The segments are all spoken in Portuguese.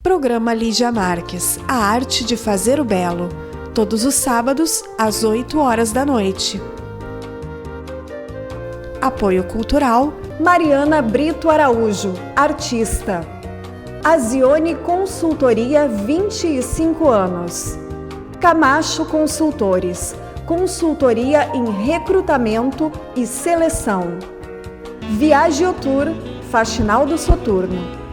Programa Lígia Marques, a arte de fazer o belo. Todos os sábados, às 8 horas da noite. Apoio cultural: Mariana Brito Araújo, artista. Azione Consultoria, 25 anos. Camacho Consultores, consultoria em recrutamento e seleção. Viagiotour, Faxinal do Soturno.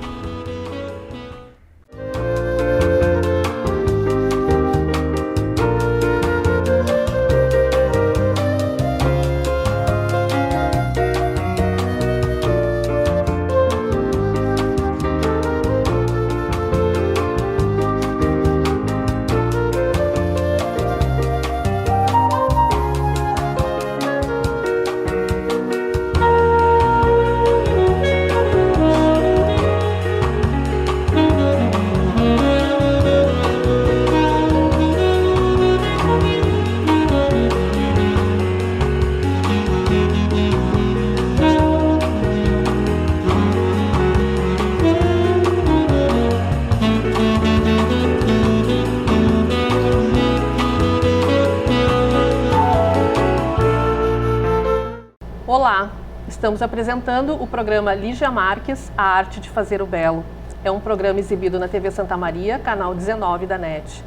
Olá, estamos apresentando o programa Lígia Marques, a arte de fazer o belo. É um programa exibido na TV Santa Maria, canal 19 da NET.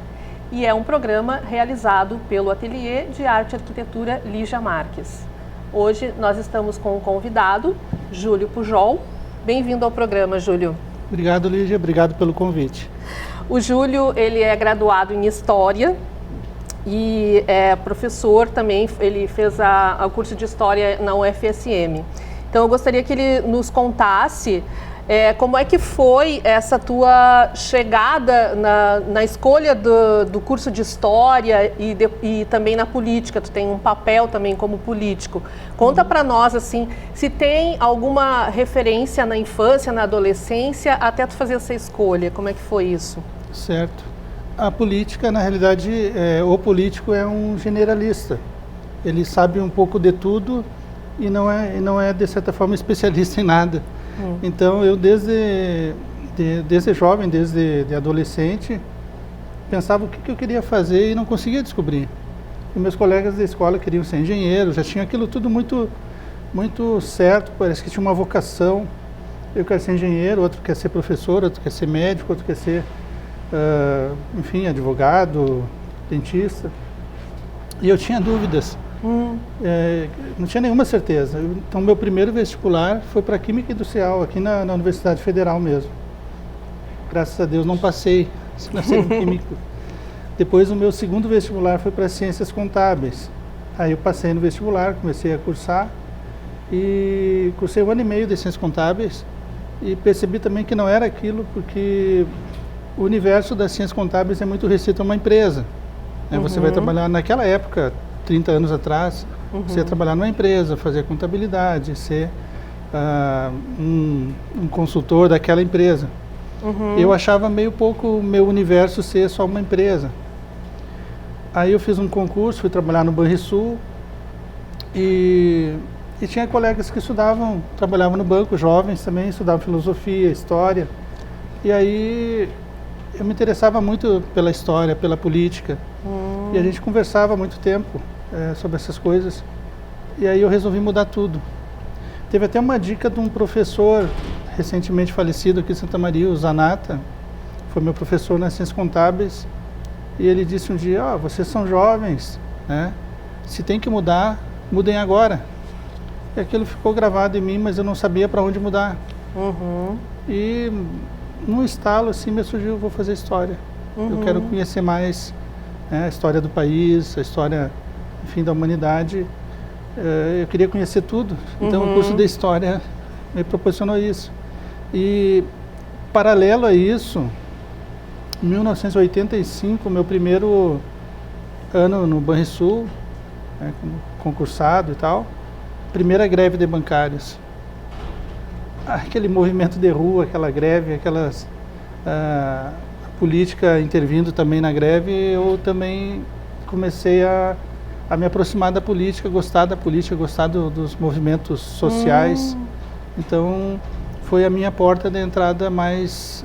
E é um programa realizado pelo Ateliê de Arte e Arquitetura Lígia Marques. Hoje nós estamos com um convidado, Júlio Pujol. Bem-vindo ao programa, Júlio. Obrigado, Lígia. Obrigado pelo convite. O Júlio, ele é graduado em História e é professor também, ele fez o curso de História na UFSM. Então eu gostaria que ele nos contasse como é que foi essa tua chegada na escolha do curso de História e também na política. Tu tem um papel também como político. Conta para nós, assim, se tem alguma referência na infância, na adolescência, até tu fazer essa escolha. Como é que foi isso? Certo. A política, na realidade, o político é um generalista. Ele sabe um pouco de tudo e não é de certa forma, especialista em nada. Então, eu desde jovem, desde adolescente, pensava o que eu queria fazer e não conseguia descobrir. E meus colegas da escola queriam ser engenheiros, já tinha aquilo tudo muito, muito certo, parece que tinha uma vocação. Eu quero ser engenheiro, outro quer ser professor, outro quer ser médico, outro quer ser, enfim, advogado, dentista. E eu tinha dúvidas. Não tinha nenhuma certeza. Então, meu primeiro vestibular foi para Química Industrial, aqui na Universidade Federal mesmo. Graças a Deus não passei em Química. Depois, o meu segundo vestibular foi para Ciências Contábeis. Aí eu passei no vestibular, comecei a cursar e cursei 1 ano e meio de Ciências Contábeis e percebi também que não era aquilo, porque o universo das Ciências Contábeis é muito restrito a uma empresa. Você vai trabalhar naquela época, 30 anos atrás, você ia trabalhar numa empresa, fazer contabilidade, ser um consultor daquela empresa. Eu achava meio pouco o meu universo ser só uma empresa. Aí eu fiz um concurso, fui trabalhar no Banrisul e tinha colegas que trabalhavam no banco, jovens também, estudavam filosofia, história. E aí eu me interessava muito pela história, pela política. E a gente conversava há muito tempo sobre essas coisas. E aí eu resolvi mudar tudo. Teve até uma dica de um professor recentemente falecido aqui em Santa Maria, o Zanata. Foi meu professor nas Ciências Contábeis. E ele disse um dia: vocês são jovens, né? Se tem que mudar, mudem agora. E aquilo ficou gravado em mim, mas eu não sabia para onde mudar. E num estalo assim me surgiu: vou fazer história. Eu quero conhecer mais a história do país, a história, enfim, da humanidade. Eu queria conhecer tudo. Então o curso de História me proporcionou isso. E paralelo a isso, em 1985, meu primeiro ano no Banrisul, concursado e tal, primeira greve de bancários. Aquele movimento de rua, aquela greve, a política intervindo também na greve, eu também comecei a me aproximar da política, gostar da política, gostar dos movimentos sociais. Então, foi a minha porta de entrada mais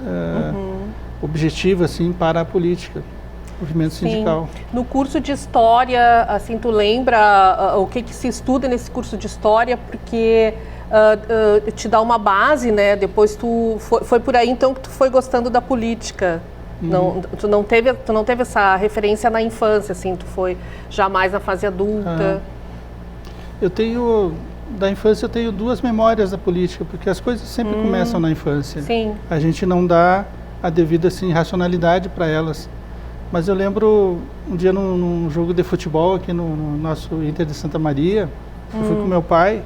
objetiva assim para a política, movimento sindical. No curso de história, assim, tu lembra o que se estuda nesse curso de história, porque te dá uma base, né? Depois tu foi por aí então que tu foi gostando da política. Tu não teve essa referência na infância, assim, tu foi jamais na fase adulta. Da infância eu tenho duas memórias da política, porque as coisas sempre começam na infância. Sim. A gente não dá a devida assim, racionalidade para elas. Mas eu lembro um dia num jogo de futebol aqui no nosso Inter de Santa Maria, eu fui com meu pai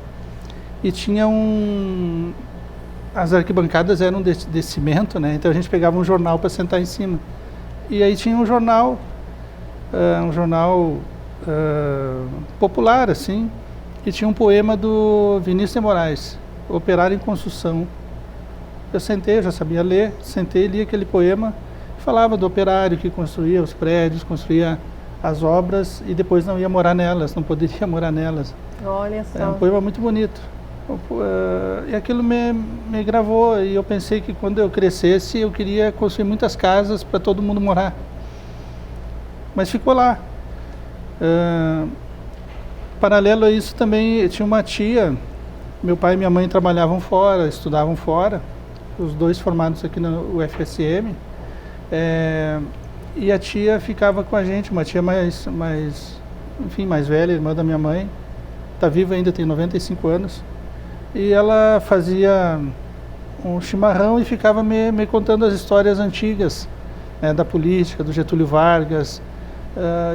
e tinha as arquibancadas eram de cimento, né? Então a gente pegava um jornal para sentar em cima. E aí tinha um jornal popular, assim, e tinha um poema do Vinícius de Moraes, Operário em Construção. Eu sentei, eu já sabia ler, sentei e li aquele poema, falava do operário que construía os prédios, construía as obras e depois não ia morar nelas, não poderia morar nelas. Olha só. É um poema muito bonito. E aquilo me gravou e eu pensei que quando eu crescesse eu queria construir muitas casas para todo mundo morar. Mas ficou lá. Paralelo a isso também, eu tinha uma tia, meu pai e minha mãe trabalhavam fora, estudavam fora, os dois formados aqui no UFSM, e a tia ficava com a gente, uma tia mais velha, irmã da minha mãe, está viva ainda, tem 95 anos, e ela fazia um chimarrão e ficava me contando as histórias antigas, né, da política, do Getúlio Vargas.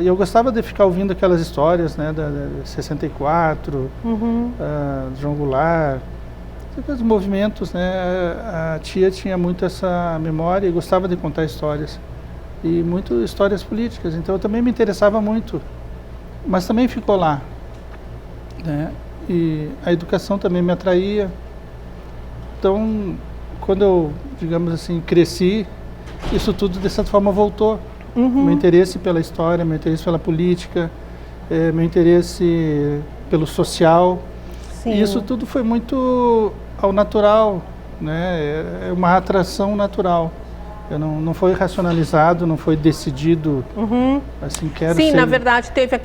E eu gostava de ficar ouvindo aquelas histórias, né, da 64, João Goulart, aqueles movimentos, né. A tia tinha muito essa memória e gostava de contar histórias, e muito histórias políticas, então eu também me interessava muito, mas também ficou lá, né. E a educação também me atraía. Então, quando eu, digamos assim, cresci, isso tudo de certa forma voltou. Meu interesse pela história, meu interesse pela política, meu interesse pelo social. Sim. E isso tudo foi muito ao natural, né? É uma atração natural. Não foi racionalizado, não foi decidido, assim, quero ser... Sim, na verdade teve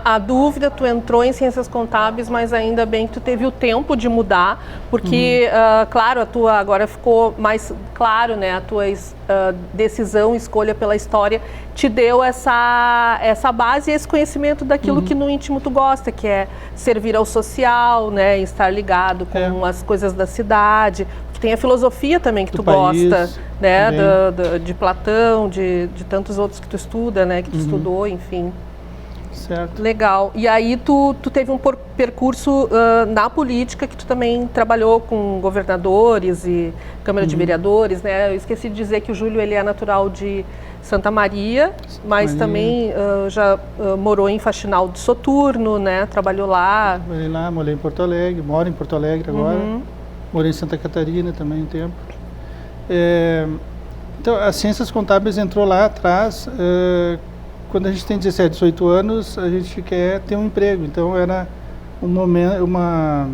a dúvida, tu entrou em ciências contábeis, mas ainda bem que tu teve o tempo de mudar, porque, claro, agora ficou mais claro, né, a tua decisão, escolha pela história, te deu essa base e esse conhecimento daquilo que no íntimo tu gosta, que é servir ao social, né, estar ligado com as coisas da cidade. Tem a filosofia também que tu gosta, né, de Platão, de tantos outros que tu estuda, né, que tu estudou, enfim. Certo. Legal. E aí tu teve um percurso na política, que tu também trabalhou com governadores e Câmara de Vereadores, né? Eu esqueci de dizer que o Júlio, ele é natural de Santa Maria, mas também já morou em Faxinal do Soturno, né? Trabalhou lá. Morei lá, morei em Porto Alegre, moro em Porto Alegre agora. Morei em Santa Catarina também um tempo. Então, as ciências contábeis entrou lá atrás. Quando a gente tem 17, 18 anos, a gente quer ter um emprego. Então, era uma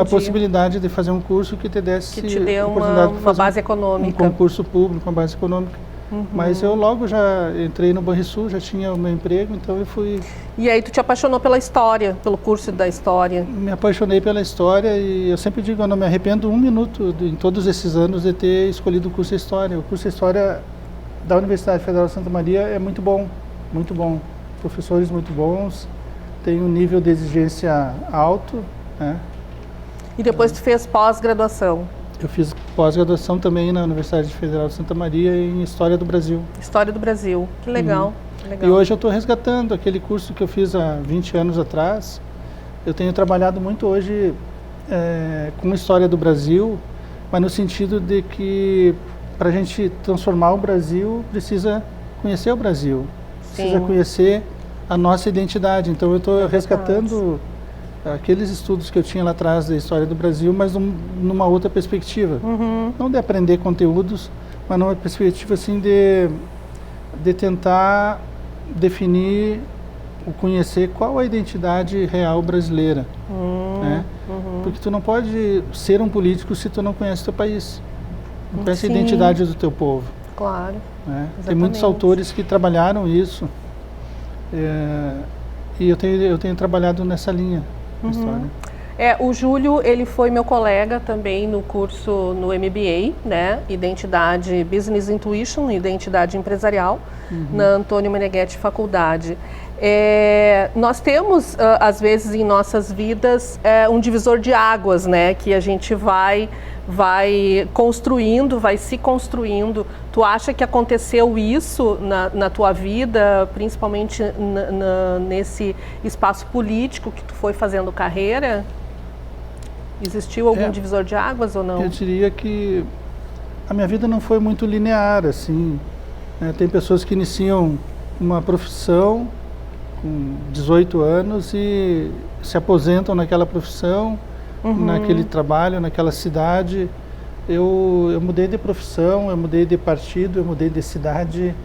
possibilidade de fazer um curso que te desse que te dê oportunidade uma base econômica. Um concurso público, uma base econômica. Mas eu logo já entrei no Banrisul, já tinha o meu emprego, então eu fui... E aí tu te apaixonou pela história, pelo curso da história? Me apaixonei pela história e eu sempre digo, eu não me arrependo um minuto em todos esses anos de ter escolhido o curso de História. O curso de História da Universidade Federal de Santa Maria é muito bom, professores muito bons, tem um nível de exigência alto, né? E depois tu fez pós-graduação? Eu fiz pós-graduação também na Universidade Federal de Santa Maria em História do Brasil. História do Brasil, que legal. Que legal. E hoje eu estou resgatando aquele curso que eu fiz há 20 anos atrás. Eu tenho trabalhado muito hoje com História do Brasil, mas no sentido de que para a gente transformar o Brasil, precisa conhecer o Brasil, precisa conhecer a nossa identidade. Então eu estou resgatando aqueles estudos que eu tinha lá atrás da História do Brasil, mas numa outra perspectiva. Não de aprender conteúdos, mas numa perspectiva assim de tentar definir, conhecer qual a identidade real brasileira. Né? Porque tu não pode ser um político se tu não conhece o teu país, não conhece a identidade do teu povo. Claro. Né? Tem muitos autores que trabalharam isso. E eu tenho trabalhado nessa linha de história. O Júlio, ele foi meu colega também no curso no MBA, né? Identidade Business Intuition, Identidade Empresarial, na Antônio Meneghetti Faculdade. Nós temos, às vezes, em nossas vidas, um divisor de águas, né? Que a gente vai construindo, vai se construindo. Tu acha que aconteceu isso na tua vida, principalmente nesse espaço político que tu foi fazendo carreira? Existiu algum divisor de águas ou não? Eu diria que a minha vida não foi muito linear, assim. Tem pessoas que iniciam uma profissão com 18 anos e se aposentam naquela profissão, naquele trabalho, naquela cidade. Eu mudei de profissão, eu mudei de partido, eu mudei de cidade,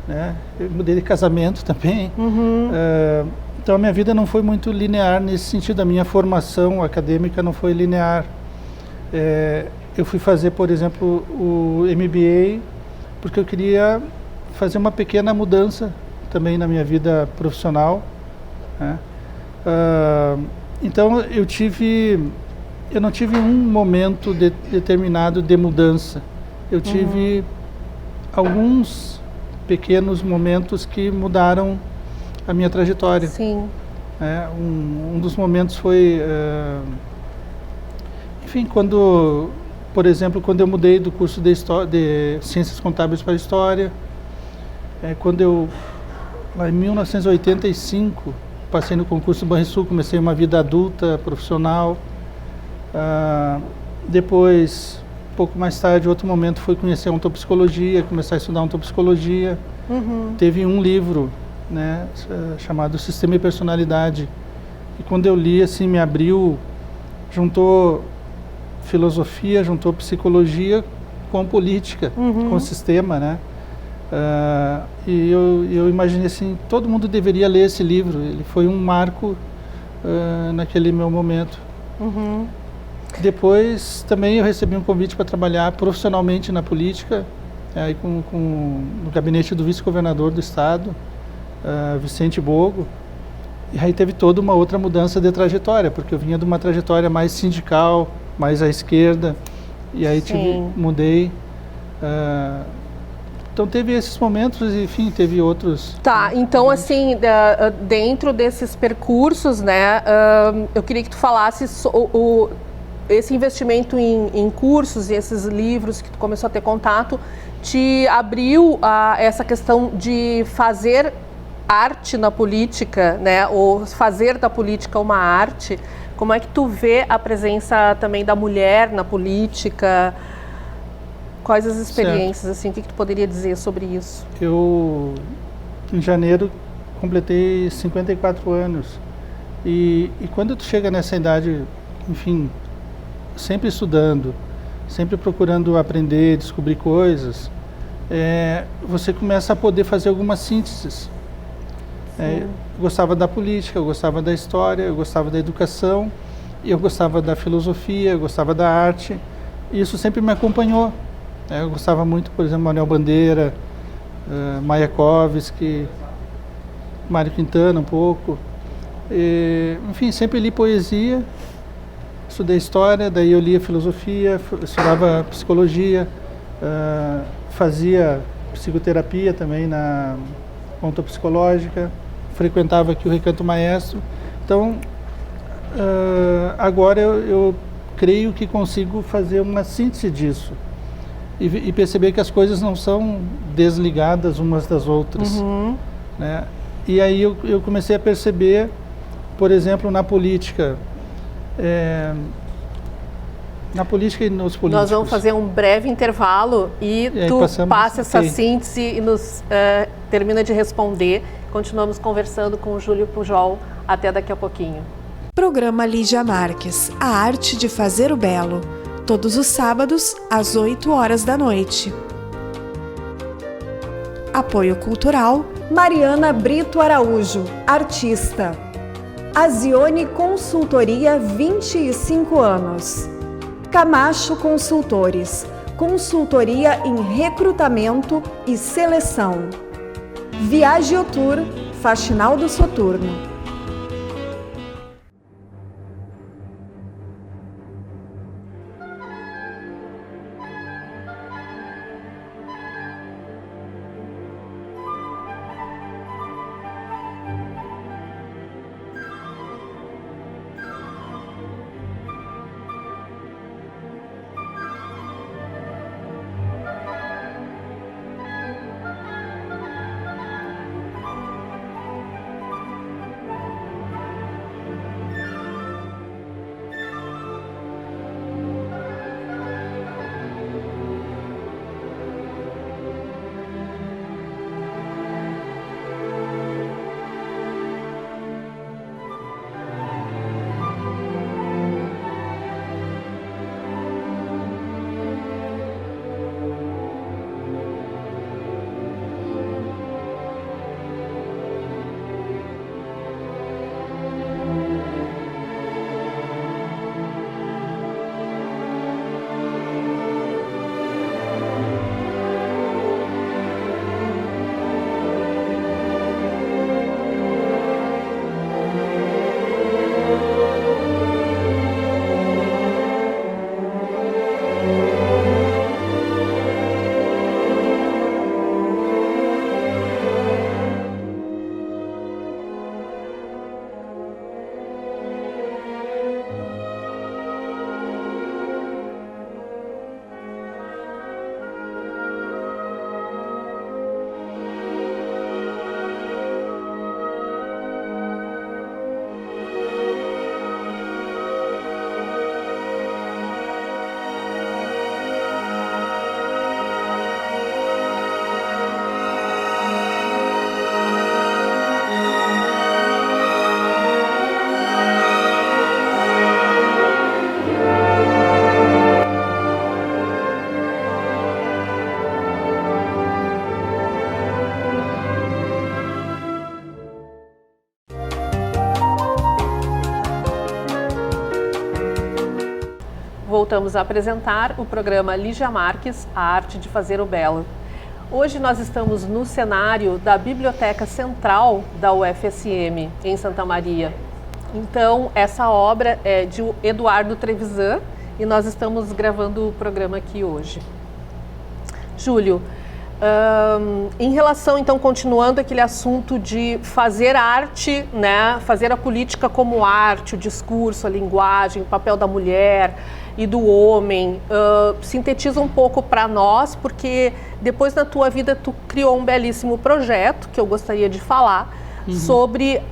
né? Eu mudei de casamento também. Então a minha vida não foi muito linear nesse sentido, a minha formação acadêmica não foi linear. Eu fui fazer, por exemplo, o MBA porque eu queria fazer uma pequena mudança também na minha vida profissional, né? Então eu não tive um momento determinado de mudança. Eu tive alguns pequenos momentos que mudaram a minha trajetória. Sim. Um dos momentos foi, enfim, por exemplo, quando eu mudei do curso de Ciências Contábeis para História, lá em 1985, passei no concurso do Banrisul, comecei uma vida adulta, profissional. Depois, um pouco mais tarde, outro momento foi conhecer a ontopsicologia, começar a estudar ontopsicologia. Teve um livro, né, chamado Sistema e Personalidade, e quando eu li, assim, me abriu, juntou filosofia, juntou psicologia com política, com sistema, né? E eu imaginei assim, todo mundo deveria ler esse livro, ele foi um marco naquele meu momento. Depois também eu recebi um convite para trabalhar profissionalmente na política, aí no gabinete do vice-governador do estado, Vicente Bogo, e aí teve toda uma outra mudança de trajetória, porque eu vinha de uma trajetória mais sindical, mais à esquerda, e aí mudei. Então teve esses momentos, enfim, teve outros. Tá, então assim, dentro desses percursos, né, eu queria que tu falasse esse investimento em cursos e esses livros que tu começou a ter contato, te abriu essa questão de fazer arte na política, né, ou fazer da política uma arte. Como é que tu vê a presença também da mulher na política? Quais as experiências, assim, o que tu poderia dizer sobre isso? Eu, em janeiro, completei 54 anos. E quando tu chega nessa idade, enfim, sempre estudando, sempre procurando aprender, descobrir coisas, você começa a poder fazer algumas sínteses. Eu gostava da política, eu gostava da história, eu gostava da educação, eu gostava da filosofia, eu gostava da arte, e isso sempre me acompanhou. Eu gostava muito, por exemplo, Manuel Bandeira, Mayakovsky, Mário Quintana um pouco. Enfim, sempre li poesia, estudei história, daí eu lia filosofia, estudava psicologia, fazia psicoterapia também na ontopsicológica, frequentava aqui o Recanto Maestro. Então, agora eu creio que consigo fazer uma síntese disso. E perceber que as coisas não são desligadas umas das outras, né? E aí eu comecei a perceber, por exemplo, na política e nos políticos. Nós vamos fazer um breve intervalo e tu passa essa síntese e nos termina de responder. Continuamos conversando com o Júlio Pujol até daqui a pouquinho. Programa Lígia Marques, a arte de fazer o belo. Todos os sábados, às 8h da noite. Apoio Cultural Mariana Brito Araújo, artista. Azione Consultoria, 25 anos. Camacho Consultores, consultoria em recrutamento e seleção. Viagiotour, Faxinal do Soturno. Voltamos a apresentar o programa Lígia Marques, A Arte de Fazer o Belo. Hoje nós estamos no cenário da Biblioteca Central da UFSM, em Santa Maria. Então, essa obra é de Eduardo Trevisan e nós estamos gravando o programa aqui hoje. Júlio, em relação, então, continuando aquele assunto de fazer arte, né, fazer a política como arte, o discurso, a linguagem, o papel da mulher e do homem, sintetiza um pouco para nós, porque depois na tua vida tu criou um belíssimo projeto, que eu gostaria de falar, sobre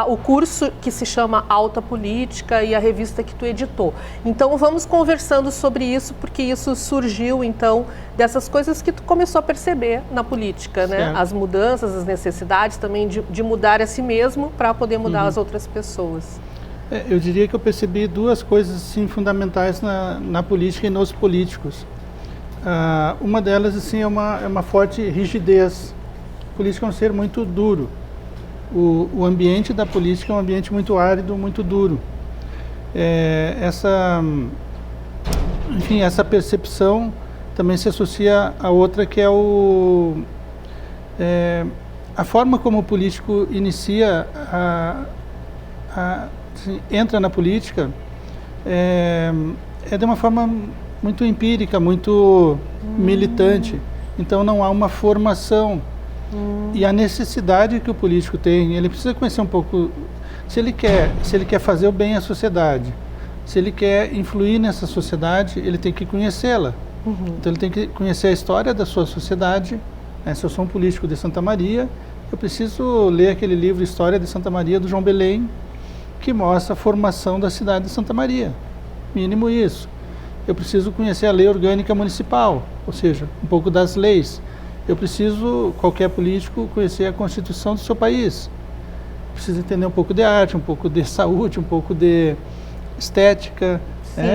o curso que se chama Alta Política e a revista que tu editou. Então vamos conversando sobre isso, porque isso surgiu então dessas coisas que tu começou a perceber na política, né? As mudanças, as necessidades também de mudar a si mesmo para poder mudar as outras pessoas. Eu diria que eu percebi duas coisas assim, fundamentais na política e nos políticos. Uma delas assim, é uma forte rigidez. A política é um ser muito duro. O ambiente da política é um ambiente muito árido, muito duro. Essa percepção também se associa a outra, que é a forma como o político inicia, entra na política, é de uma forma muito empírica, muito militante. Então não há uma formação. E a necessidade que o político tem, ele precisa conhecer um pouco, se ele quer fazer o bem à sociedade, se ele quer influir nessa sociedade, ele tem que conhecê-la. Então ele tem que conhecer a história da sua sociedade. Se eu sou um político de Santa Maria, eu preciso ler aquele livro História de Santa Maria, do João Belém, que mostra a formação da cidade de Santa Maria. Mínimo isso. Eu preciso conhecer a lei orgânica municipal, ou seja, um pouco das leis. Eu preciso, qualquer político, conhecer a Constituição do seu país. Preciso entender um pouco de arte, um pouco de saúde, um pouco de estética.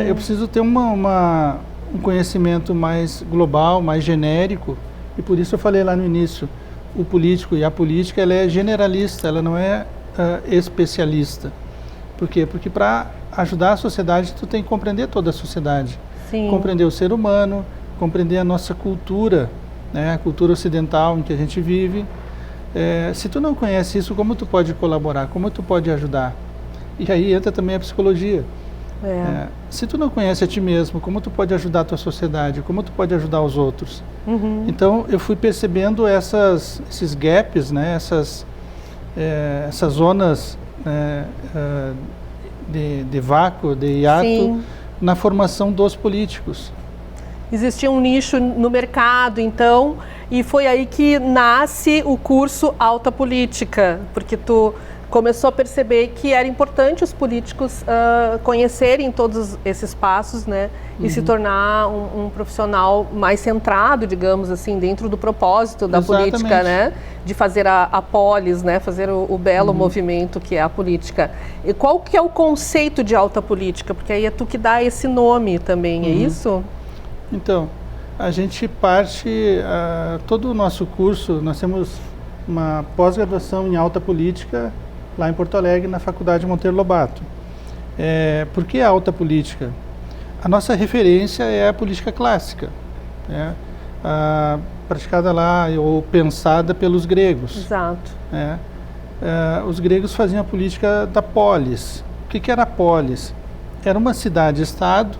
Eu preciso ter um conhecimento mais global, mais genérico. E por isso eu falei lá no início, o político e a política, ela é generalista, ela não é especialista. Por quê? Porque para ajudar a sociedade, tu tem que compreender toda a sociedade. Compreender o ser humano, compreender a nossa cultura, né, a cultura ocidental em que a gente vive. Se tu não conhece isso, como tu pode colaborar? Como tu pode ajudar? E aí entra também a psicologia. Se tu não conhece a ti mesmo, como tu pode ajudar a tua sociedade? Como tu pode ajudar os outros? Então, eu fui percebendo esses gaps, né, essas zonas de vácuo, de hiato, Sim. na formação dos políticos. Existia um nicho no mercado, então, e foi aí que nasce o curso Alta Política, porque tu começou a perceber que era importante os políticos conhecerem todos esses passos, né, e se tornar um profissional mais centrado, digamos assim, dentro do propósito da política, né, de fazer a polis, né, fazer o belo movimento que é a política. E qual que é o conceito de alta política? Porque aí é tu que dá esse nome também, é isso? Então, a gente parte, todo o nosso curso, nós temos uma pós-graduação em alta política lá em Porto Alegre, na Faculdade Monteiro Lobato. Por que a alta política? A nossa referência é a política clássica, né? Praticada lá ou pensada pelos gregos. Exato. Os gregos faziam a política da polis. O que era a polis? Era uma cidade-estado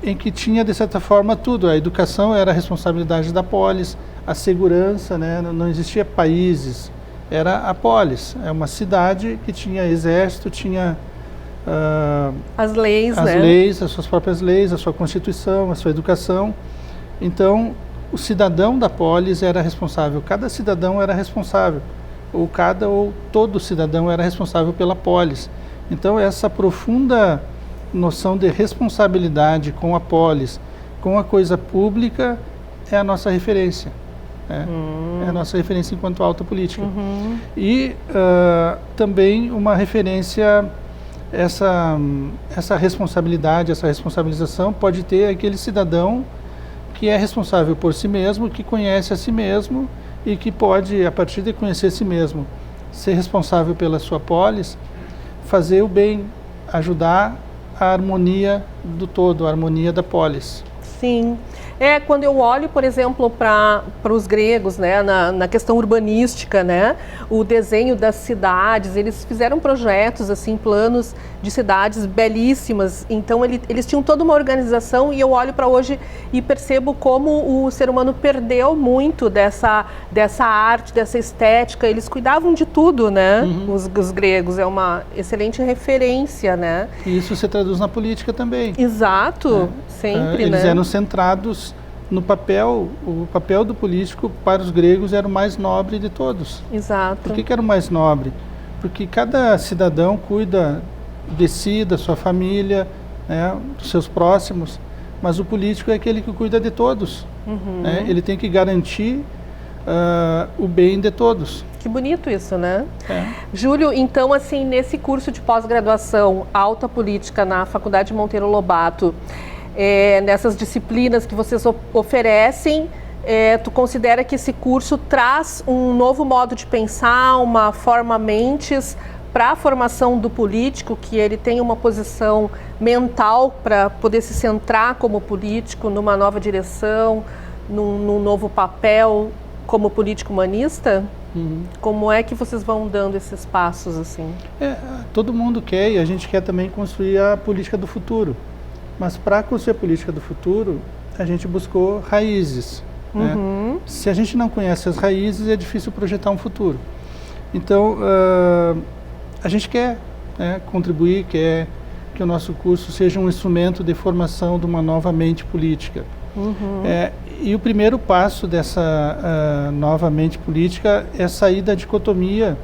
em que tinha, de certa forma, tudo. A educação era a responsabilidade da polis, a segurança, né? Não existia países, era a polis. É uma cidade que tinha exército, tinha as leis, as leis, as suas próprias leis, a sua constituição, a sua educação. Então, o cidadão da polis era responsável, cada cidadão era responsável, ou todo cidadão era responsável pela polis. Então, essa profunda noção de responsabilidade com a polis, com a coisa pública, é a nossa referência. É a nossa referência enquanto alta política. E também uma referência, essa responsabilidade, essa responsabilização pode ter aquele cidadão que é responsável por si mesmo, que conhece a si mesmo e que pode, a partir de conhecer a si mesmo, ser responsável pela sua polis, fazer o bem, ajudar a harmonia do todo, a harmonia da polis. Sim. Quando eu olho, por exemplo, para os gregos, né, na questão urbanística, né, o desenho das cidades, eles fizeram projetos, assim, planos de cidades belíssimas. Então, eles tinham toda uma organização e eu olho para hoje e percebo como o ser humano perdeu muito dessa arte, dessa estética. Eles cuidavam de tudo, né, os gregos. É uma excelente referência, né. E isso se traduz na política também. Exato, sempre, eles né. eram centrados no papel, o papel do político para os gregos era o mais nobre de todos. Exato. Por que era o mais nobre? Porque cada cidadão cuida de si, da sua família, né, dos seus próximos, mas o político é aquele que cuida de todos. Né? Ele tem que garantir o bem de todos. Que bonito isso, né? Júlio, então, assim, nesse curso de pós-graduação Alta Política na Faculdade Monteiro Lobato, nessas disciplinas que vocês oferecem, tu considera que esse curso traz um novo modo de pensar, uma forma-mentes para a formação do político, que ele tem uma posição mental para poder se centrar como político numa nova direção, num novo papel como político humanista? Como é que vocês vão dando esses passos assim? Todo mundo quer e a gente quer também construir a política do futuro. Mas para construir a política do futuro, a gente buscou raízes. Né? Se a gente não conhece as raízes, é difícil projetar um futuro. Então, a gente quer contribuir, quer que o nosso curso seja um instrumento de formação de uma nova mente política. E o primeiro passo dessa nova mente política é sair da dicotomia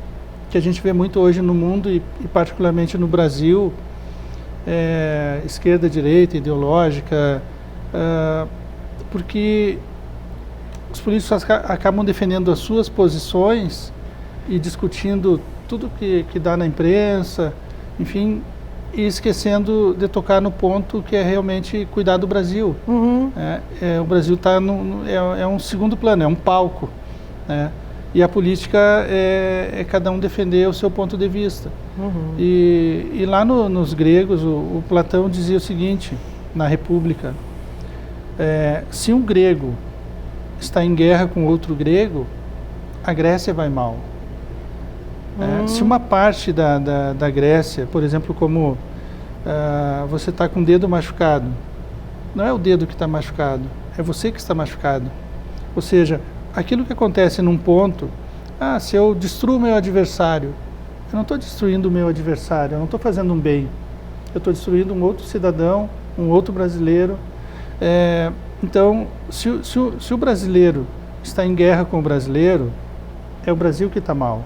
que a gente vê muito hoje no mundo e particularmente no Brasil, esquerda, direita, ideológica, porque os políticos acabam defendendo as suas posições e discutindo tudo que dá na imprensa, enfim, e esquecendo de tocar no ponto que é realmente cuidar do Brasil. O Brasil está é um segundo plano, é um palco, né? E a política é cada um defender o seu ponto de vista. E lá nos gregos, o Platão dizia o seguinte, na República, Se um grego está em guerra com outro grego, a Grécia vai mal. Se uma parte da Grécia, por exemplo, como você está com o dedo machucado, não é o dedo que está machucado, é você que está machucado. Ou seja, aquilo que acontece num ponto, se eu destruo o meu adversário, eu não estou destruindo o meu adversário, eu não estou fazendo um bem, eu estou destruindo um outro cidadão, um outro brasileiro. Então, se o brasileiro está em guerra com o brasileiro, é o Brasil que está mal.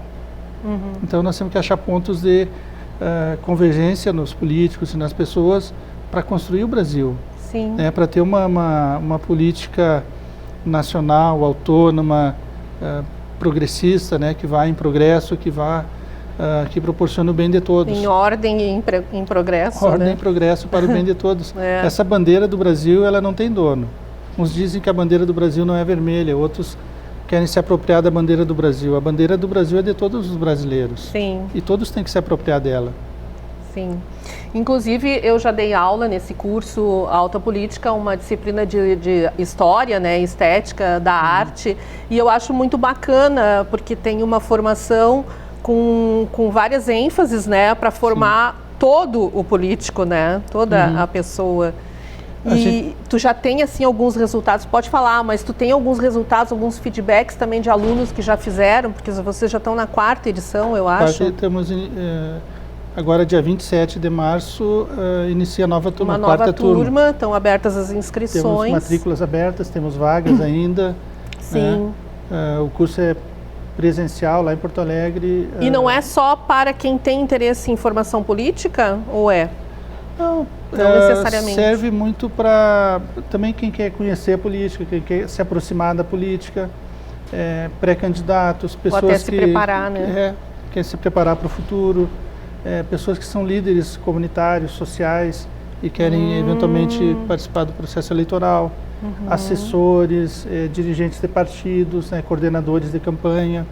Então, nós temos que achar pontos de convergência nos políticos e nas pessoas para construir o Brasil. Sim. Para ter uma política nacional, autônoma, progressista, que vá em progresso, que proporciona o bem de todos. Em ordem e em progresso. Ordem e progresso para o bem de todos. Essa bandeira do Brasil, ela não tem dono. Uns dizem que a bandeira do Brasil não é vermelha, outros querem se apropriar da bandeira do Brasil. A bandeira do Brasil é de todos os brasileiros. Sim. E todos têm que se apropriar dela. Sim. Inclusive, eu já dei aula nesse curso Alta Política, uma disciplina de história, estética da arte, e eu acho muito bacana, porque tem uma formação com várias ênfases, para formar todo o político, toda a pessoa. E tu já tem, assim, alguns resultados, pode falar, mas tu tem alguns resultados, alguns feedbacks também de alunos que já fizeram, porque vocês já estão na 4ª edição, eu acho. Estamos agora, dia 27 de março, inicia a nova turma, uma nova turma, estão abertas as inscrições. Temos matrículas abertas, temos vagas ainda. Sim. O curso é presencial lá em Porto Alegre. E não é só para quem tem interesse em formação política, ou é? Não necessariamente. Serve muito para também quem quer conhecer a política, quem quer se aproximar da política, pré-candidatos, pessoas ou até se preparar, quer se preparar para o futuro, pessoas que são líderes comunitários, sociais e querem eventualmente participar do processo eleitoral, assessores, dirigentes de partidos, coordenadores de campanha.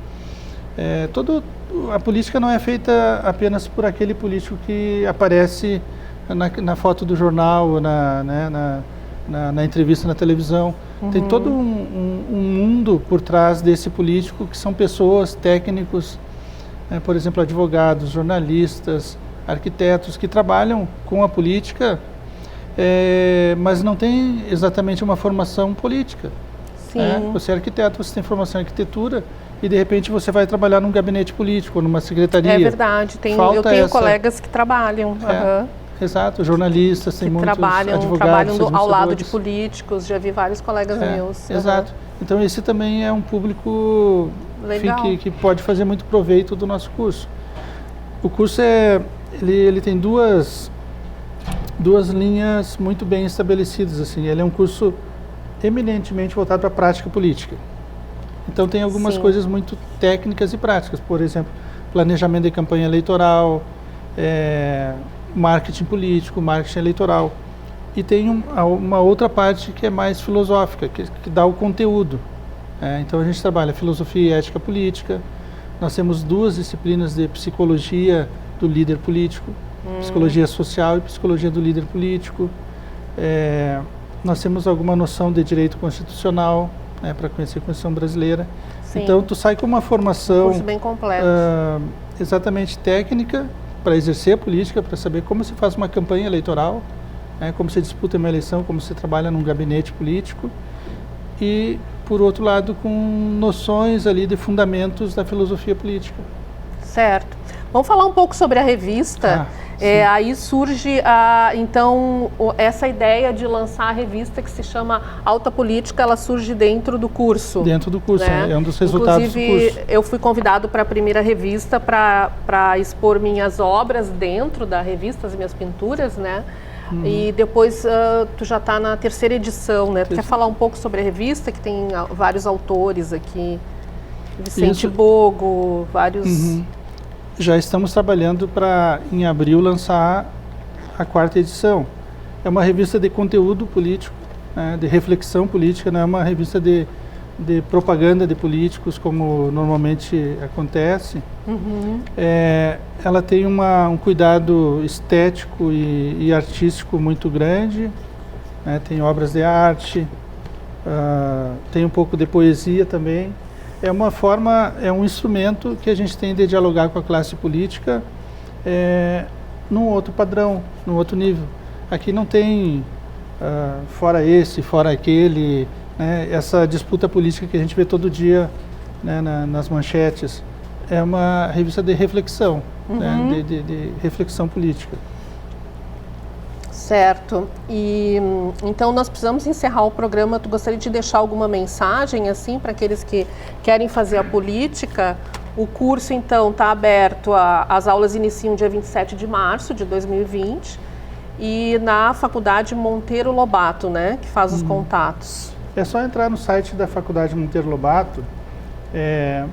A política não é feita apenas por aquele político que aparece na foto do jornal, na entrevista na televisão. Tem todo um mundo por trás desse político, que são pessoas, técnicos, por exemplo, advogados, jornalistas, arquitetos, que trabalham com a política, mas não tem exatamente uma formação política. Sim. Você é arquiteto, você tem formação em arquitetura, e de repente você vai trabalhar num gabinete político, numa secretaria. É verdade, eu tenho colegas que trabalham. Exato, jornalistas, tem muitos advogados, trabalham ao lado de políticos, já vi vários colegas meus. Exato. Então esse também é um público que pode fazer muito proveito do nosso curso. O curso ele tem duas linhas muito bem estabelecidas, assim. Ele é um curso eminentemente voltado para a prática política. Então tem algumas coisas muito técnicas e práticas, por exemplo, planejamento de campanha eleitoral, marketing político, marketing eleitoral. E tem uma outra parte que é mais filosófica, que dá o conteúdo. Então a gente trabalha filosofia e ética política. Nós temos 2 disciplinas de psicologia do líder político, psicologia social e psicologia do líder político. Nós temos alguma noção de direito constitucional, para conhecer a Constituição brasileira. Sim. Então tu sai com uma formação curso bem completo. Exatamente técnica, para exercer a política, para saber como se faz uma campanha eleitoral, como se disputa uma eleição, como se trabalha num gabinete político, e, por outro lado, com noções ali de fundamentos da filosofia política. Certo. Vamos falar um pouco sobre a revista. Aí surge, então, essa ideia de lançar a revista que se chama Alta Política, ela surge dentro do curso. Dentro do curso, é um dos resultados do curso. Inclusive, eu fui convidado para a primeira revista para expor minhas obras dentro da revista, as minhas pinturas, E depois tu já está na 3ª edição, Tu quer falar um pouco sobre a revista, que tem vários autores aqui, Vicente Bogo, vários... Já estamos trabalhando para, em abril, lançar a 4ª edição. É uma revista de conteúdo político, de reflexão política, não é uma revista de propaganda de políticos, como normalmente acontece. Ela tem um cuidado estético e artístico muito grande. né? Tem obras de arte, tem um pouco de poesia também. É uma forma, é um instrumento que a gente tem de dialogar com a classe política num outro padrão, num outro nível. Aqui não tem fora esse, fora aquele, né? Essa disputa política que a gente vê todo dia, né, nas manchetes. É uma revista de reflexão, né, de reflexão política. Certo. E então nós precisamos encerrar o programa. Tu gostaria de deixar alguma mensagem assim para aqueles que querem fazer a política? O curso então está aberto, as aulas iniciam dia 27 de março de 2020 e na Faculdade Monteiro Lobato, né, que faz os contatos. É só entrar no site da Faculdade Monteiro Lobato,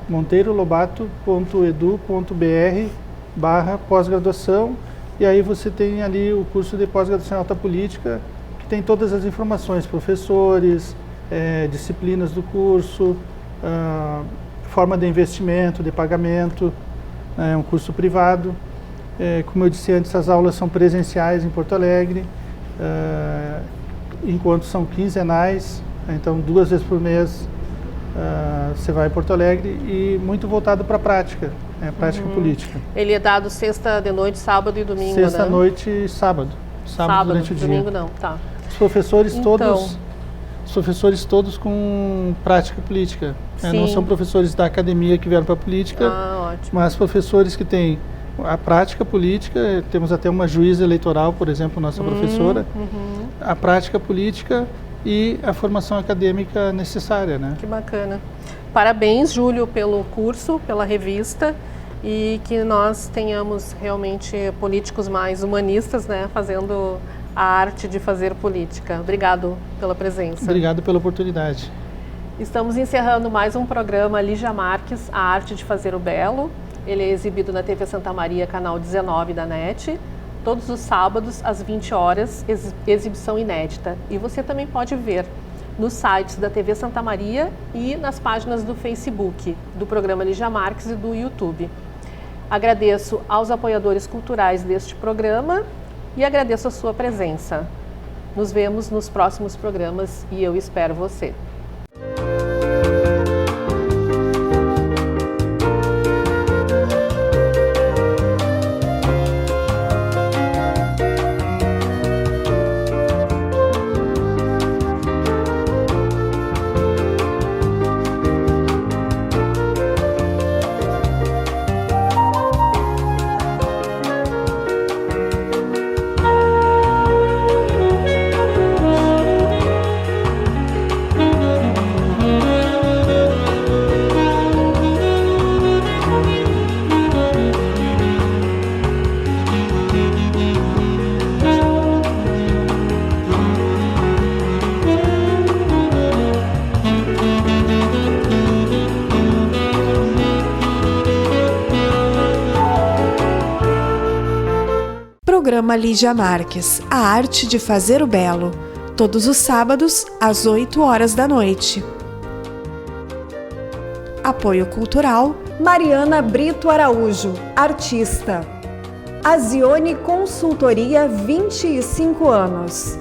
monteirolobato.edu.br/pós-graduação, e aí você tem ali o curso de pós-graduação em alta política, que tem todas as informações, professores, disciplinas do curso, forma de investimento, de pagamento, é um curso privado. Como eu disse antes, as aulas são presenciais em Porto Alegre, enquanto são quinzenais, então 2 vezes por mês você vai em Porto Alegre, e muito voltado para a prática, prática política. Ele é dado sexta de noite, sábado e domingo, Sexta né? noite e sábado. Sábado durante o dia. Domingo não, tá. Os professores Então. todos com prática política. Não Sim. são professores da academia que vieram para a política, Ótimo. mas professores que têm a prática política. Temos até uma juíza eleitoral, por exemplo, nossa professora. A prática política e a formação acadêmica necessária, né? Que bacana. Parabéns, Júlio, pelo curso, pela revista, e que nós tenhamos realmente políticos mais humanistas, né, fazendo a arte de fazer política. Obrigado pela presença. Obrigado pela oportunidade. Estamos encerrando mais um programa Lígia Marques, A Arte de Fazer o Belo. Ele é exibido na TV Santa Maria, canal 19 da NET, todos os sábados às 20 horas, exibição inédita. E você também pode ver nos sites da TV Santa Maria e nas páginas do Facebook do programa Lígia Marques e do YouTube. Agradeço aos apoiadores culturais deste programa e agradeço a sua presença. Nos vemos nos próximos programas e eu espero você. Programa Lígia Marques, A Arte de Fazer o Belo, todos os sábados às 8 horas da noite. Apoio Cultural Mariana Brito Araújo, artista. Azione Consultoria, 25 anos.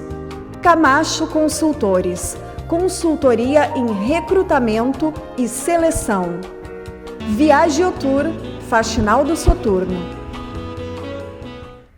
Camacho Consultores, consultoria em recrutamento e seleção. Viaje Tour, Faxinal do Soturno.